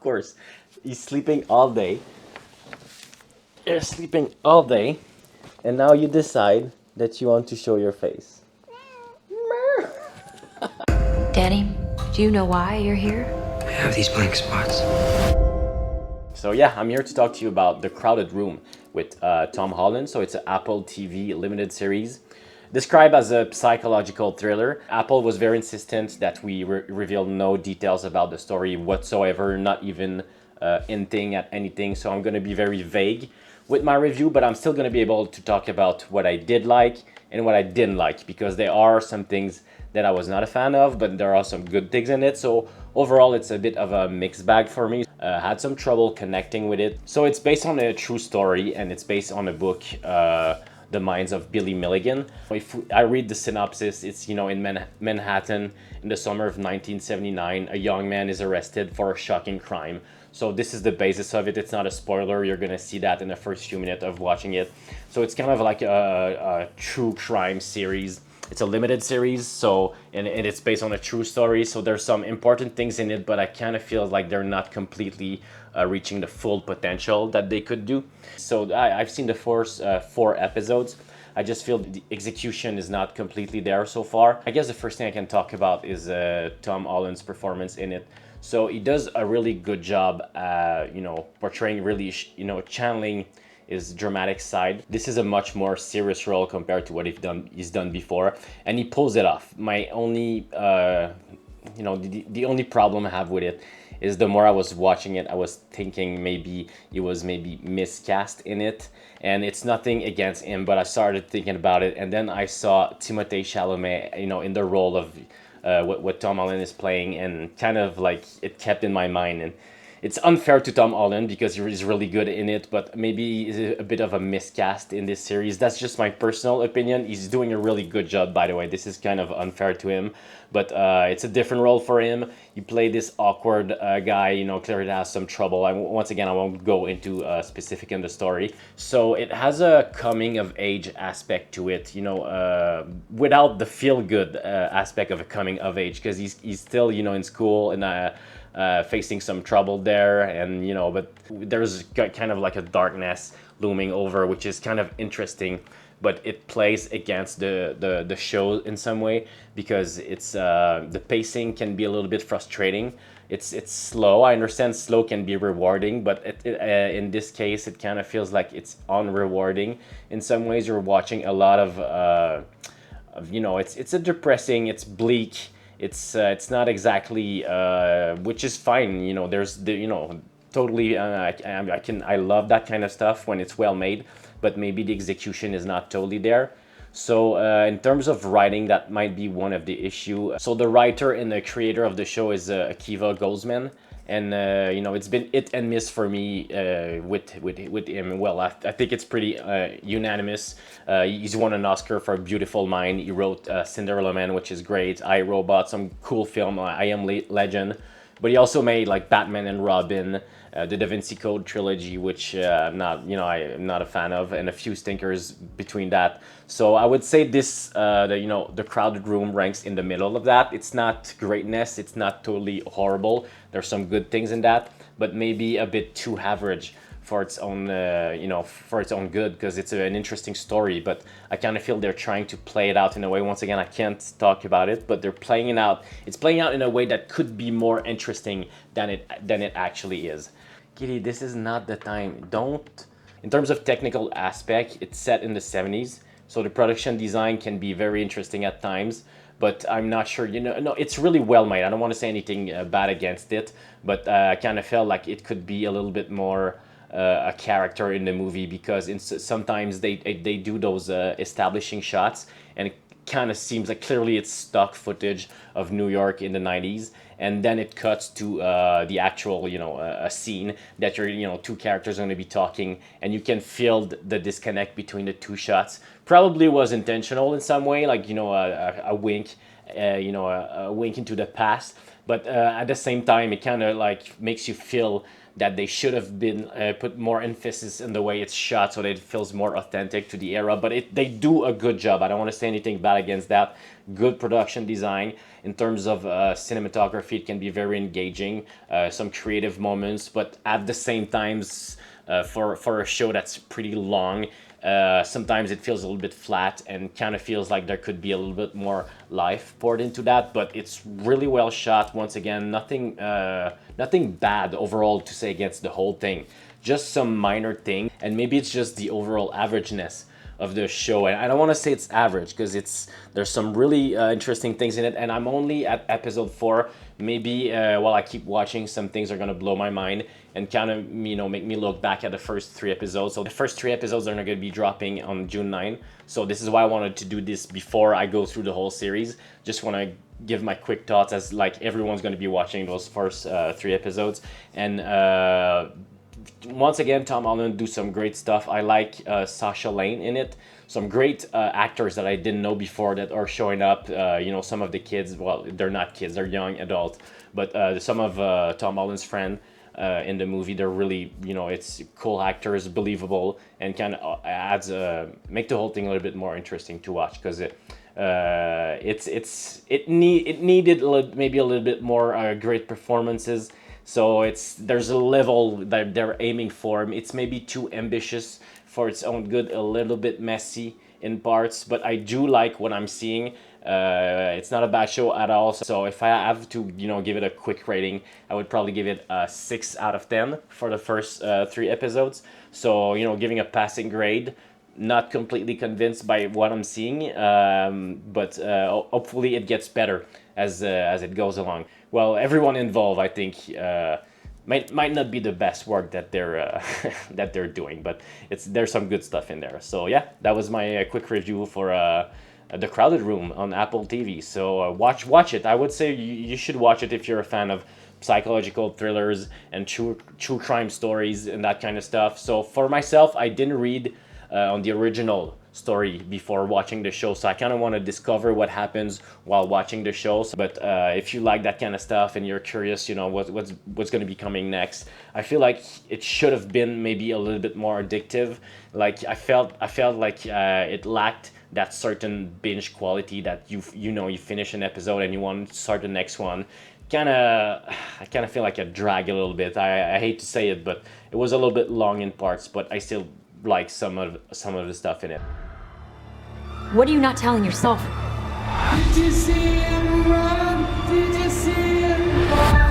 Of course. He's sleeping all day. You're sleeping all day, and now you decide that you want to show your face. Danny, do you know why you're here? I have these blank spots. So yeah, I'm here to talk to you about The Crowded Room with Tom Holland. So it's an Apple TV limited series. Described as a psychological thriller, Apple was very insistent that we reveal no details about the story whatsoever, not even hinting at anything. So I'm going to be very vague with my review, but I'm still going to be able to talk about what I did like and what I didn't like, because there are some things that I was not a fan of, but there are some good things in it. So overall, it's a bit of a mixed bag for me. Had some trouble connecting with it. So it's based on a true story, and it's based on a book, The Minds of Billy Milligan. If I read the synopsis, it's, in Manhattan in the summer of 1979, a young man is arrested for a shocking crime. So this is the basis of it. It's not a spoiler. You're gonna see that in the first few minutes of watching it. So it's kind of like a true crime series. It's a limited series, so and it's based on a true story. So there's some important things in it, but I kind of feel like they're not completely reaching the full potential that they could do. So I've seen the first 4 episodes. I just feel the execution is not completely there so far. I guess the first thing I can talk about is Tom Holland's performance in it. So he does a really good job, portraying really, channeling his dramatic side. This is a much more serious role compared to what he's done before, and he pulls it off. My only, the only problem I have with it is the more I was watching it, I was thinking maybe he was miscast in it, and it's nothing against him, but I started thinking about it, and then I saw Timothée Chalamet, in the role of what Tom Holland is playing, and kind of like it kept in my mind. And it's unfair to Tom Holland because he's really good in it, but maybe he's a bit of a miscast in this series. That's just my personal opinion. He's doing a really good job, by the way. This is kind of unfair to him, but it's a different role for him. He played this awkward guy, clearly has some trouble. Once again, I won't go into specific in the story. So it has a coming of age aspect to it, without the feel good aspect of a coming of age, because he's still, in school and facing some trouble there, and but there's kind of like a darkness looming over, which is kind of interesting, but it plays against the show in some way, because it's the pacing can be a little bit frustrating. It's slow. I understand slow can be rewarding, but in this case it kind of feels like it's unrewarding in some ways. You're watching a lot of it's a depressing, it's bleak. It's not exactly, which is fine. There's totally. I love that kind of stuff when it's well made, but maybe the execution is not totally there. So in terms of writing, that might be one of the issue. So the writer and the creator of the show is Akiva Goldsman. And it's been hit and miss for me with him. Well, I think it's pretty unanimous. He's won an Oscar for Beautiful Mind. He wrote Cinderella Man, which is great. I, Robot, some cool film. I Am Legend. But he also made like Batman and Robin, the Da Vinci Code trilogy, which I'm not a fan of, and a few stinkers between that. So I would say this, The Crowded Room ranks in the middle of that. It's not greatness. It's not totally horrible. There's some good things in that, but maybe a bit too average for its own, for its own good, because it's an interesting story. But I kind of feel they're trying to play it out in a way. Once again, I can't talk about it, but they're playing it out. It's playing out in a way that could be more interesting than it actually is. Kitty, this is not the time. Don't. In terms of technical aspect, it's set in the 70s, so the production design can be very interesting at times. But I'm not sure, no, it's really well made. I don't want to say anything bad against it, but I kind of felt like it could be a little bit more a character in the movie, because sometimes they do those establishing shots, and it kind of seems like clearly it's stock footage of New York in the 90s, and then it cuts to the actual, a scene that two characters are going to be talking, and you can feel the disconnect between the two shots. Probably was intentional in some way, like, a wink, a wink into the past, but at the same time, it kind of like makes you feel that they should have been put more emphasis in the way it's shot so that it feels more authentic to the era. But they do a good job. I don't want to say anything bad against that. Good production design. In terms of cinematography, it can be very engaging, some creative moments, but at the same time, for a show that's pretty long, sometimes it feels a little bit flat and kind of feels like there could be a little bit more life poured into that. But it's really well shot. Once again, nothing bad overall to say against the whole thing. Just some minor thing, and maybe it's just the overall averageness of the show. And I don't want to say it's average, because there's some really interesting things in it, and I'm only at episode 4. Maybe while I keep watching, some things are gonna blow my mind and kind of make me look back at the first 3 episodes. So the first 3 episodes are not gonna be dropping on June 9. So this is why I wanted to do this before I go through the whole series. Just want to give my quick thoughts, as like everyone's gonna be watching those first 3 episodes. And once again, Tom Holland do some great stuff. I like Sasha Lane in it. Some great actors that I didn't know before that are showing up. Some of the kids, well, they're not kids, they're young adults. But some of Tom Holland's friend in the movie, they're really, it's cool actors, believable, and kind of adds, make the whole thing a little bit more interesting to watch, because it needed maybe a little bit more great performances. So there's a level that they're aiming for. It's maybe too ambitious for its own good, a little bit messy in parts, but I do like what I'm seeing. It's not a bad show at all. So if I have to, give it a quick rating, I would probably give it a 6 out of 10 for the first 3 episodes. So, giving a passing grade. Not completely convinced by what I'm seeing, but hopefully it gets better as it goes along. Well, everyone involved, I think, might not be the best work that they're that they're doing, but there's some good stuff in there. So yeah, that was my quick review for The Crowded Room on Apple TV. So watch it. I would say you should watch it if you're a fan of psychological thrillers and true crime stories and that kind of stuff. So for myself, I didn't read on the original story before watching the show, so I kind of want to discover what happens while watching the show. But if you like that kind of stuff and you're curious, what's going to be coming next, I feel like it should have been maybe a little bit more addictive. Like I felt like it lacked that certain binge quality that you finish an episode and you want to start the next one. I kind of feel like it dragged a little bit. I hate to say it, but it was a little bit long in parts, but I still like some of the stuff in it. What are you not telling yourself? Did you see him run? Did you see him fall?